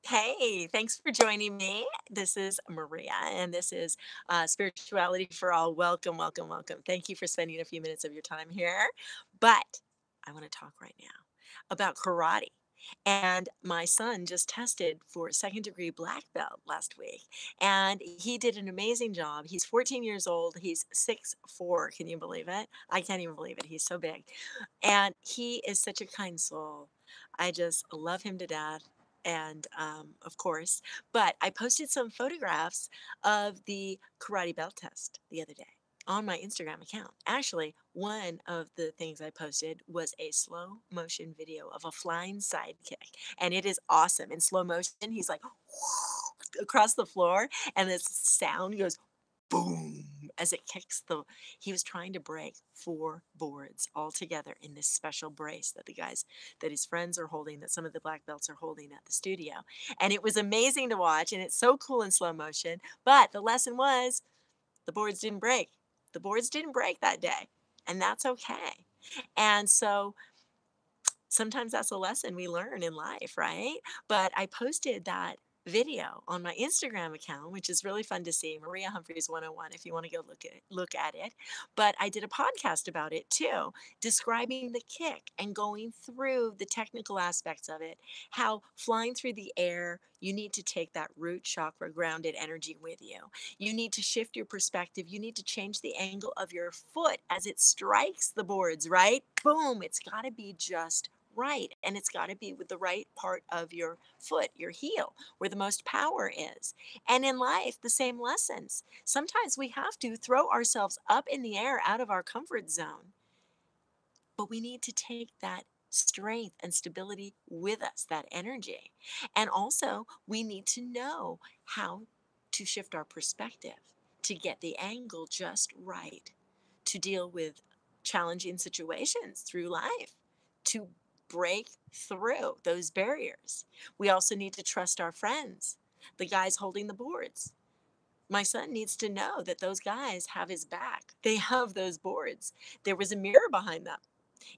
Hey, thanks for joining me. This is Maria, and this is Spirituality for All. Welcome, welcome, welcome. Thank you for spending a few minutes of your time here. But I want to talk right now about karate. And my son just tested for second degree black belt last week, and he did an amazing job. He's 14 years old. He's 6'4". Can you believe it? I can't even believe it. He's so big. And he is such a kind soul. I just love him to death. And of course, but I posted some photographs of the karate belt test the other day on my Instagram account. Actually, one of the things I posted was a slow motion video of a flying sidekick, and it is awesome. In slow motion, he's like across the floor, and this sound goes boom as it kicks the he was trying to break 4 boards all together in this special brace that the guys that his friends are holding, that some of the black belts are holding at the studio, and it was amazing to watch, and it's so cool in slow motion. But the lesson was the boards didn't break. The boards didn't break that day, and that's okay. And so sometimes that's a lesson we learn in life, right? But I posted that video on my Instagram account, which is really fun to see, Maria Humphreys 101, if you want to go look at it. But I did a podcast about it too, describing the kick and going through the technical aspects of it, how flying through the air, you need to take that root chakra grounded energy with you. You need to shift your perspective. You need to change the angle of your foot as it strikes the boards, right? Boom, it's got to be just right. And it's got to be with the right part of your foot, your heel, where the most power is. And in life, the same lessons. Sometimes we have to throw ourselves up in the air out of our comfort zone, but we need to take that strength and stability with us, that energy. And also, we need to know how to shift our perspective to get the angle just right, to deal with challenging situations through life, to break through those barriers. We also need to trust our friends, the guys holding the boards. My son needs to know that those guys have his back. They have those boards. There was a mirror behind them.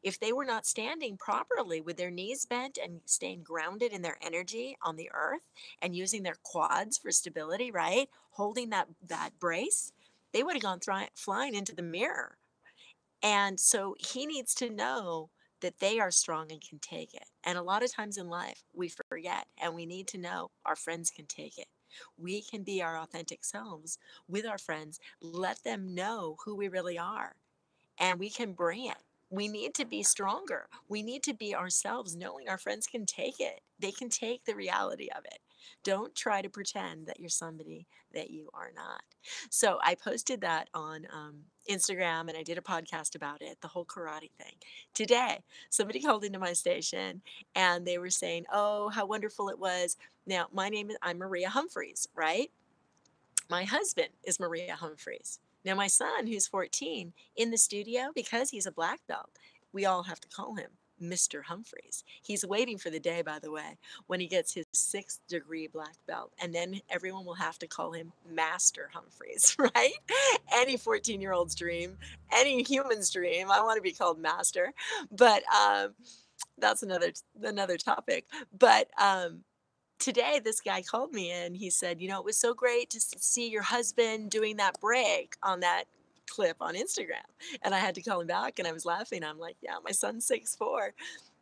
If they were not standing properly with their knees bent and staying grounded in their energy on the earth and using their quads for stability, right? Holding that brace, they would have gone flying into the mirror. And so he needs to know that they are strong and can take it. And a lot of times in life, we forget and we need to know our friends can take it. We can be our authentic selves with our friends, let them know who we really are, and we can bring it. We need to be stronger. We need to be ourselves, knowing our friends can take it. They can take the reality of it. Don't try to pretend that you're somebody that you are not. So I posted that on Instagram, and I did a podcast about it, the whole karate thing. Today, somebody called into my station and they were saying, oh, how wonderful it was. Now, I'm Maria Humphreys, right? My husband is Maria Humphreys. Now, my son, who's 14, in the studio, because he's a black belt, we all have to call him Mr. Humphreys. He's waiting for the day, by the way, when he gets his sixth degree black belt. And then everyone will have to call him Master Humphreys, right? Any 14-year-old's dream, any human's dream. I want to be called Master. But that's another topic. But today this guy called me and he said, it was so great to see your husband doing that break on that clip on Instagram. And I had to call him back and I was laughing. I'm like, yeah, my son's 6'4",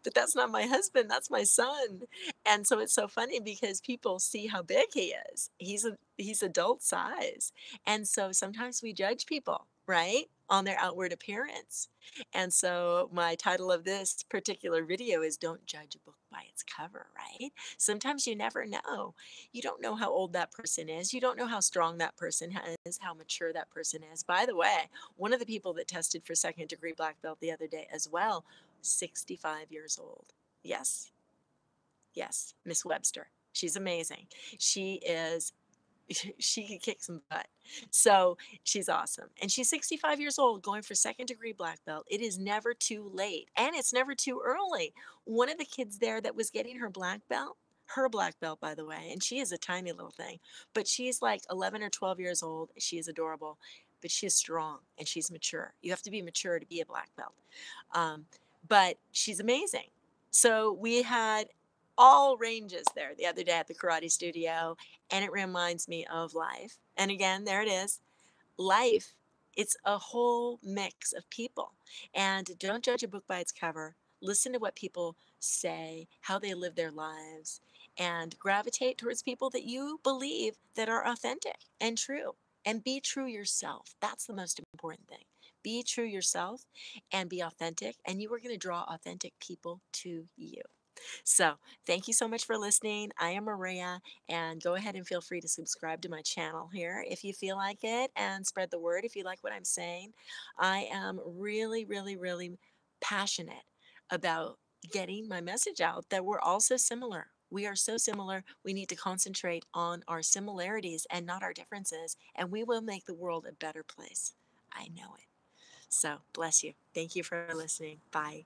but that's not my husband, that's my son. And so it's so funny because people see how big he is. He's adult size. And so sometimes we judge people, right? On their outward appearance. And so my title of this particular video is Don't Judge a Book by Its Cover, right? Sometimes you never know. You don't know how old that person is. You don't know how strong that person is, how mature that person is. By the way, one of the people that tested for second degree black belt the other day as well, 65 years old. Yes, yes, Miss Webster. She's amazing. She is she can kick some butt. So she's awesome. And she's 65 years old going for second degree black belt. It is never too late and it's never too early. One of the kids there that was getting her black belt, by the way, and she is a tiny little thing, but she's like 11 or 12 years old. She is adorable, but she's strong and she's mature. You have to be mature to be a black belt. Um, but she's amazing. So we had all ranges there the other day at the karate studio, and it reminds me of life. And again, there it is. Life, it's a whole mix of people. And don't judge a book by its cover. Listen to what people say, how they live their lives, and gravitate towards people that you believe that are authentic and true. And be true yourself. That's the most important thing. Be true yourself and be authentic, and you are going to draw authentic people to you. So, thank you so much for listening. I am Maria, and go ahead and feel free to subscribe to my channel here if you feel like it, and spread the word if you like what I'm saying. I am really, really, really passionate about getting my message out that we're all so similar. We are so similar. We need to concentrate on our similarities and not our differences, and we will make the world a better place. I know it. So, bless you. Thank you for listening. Bye.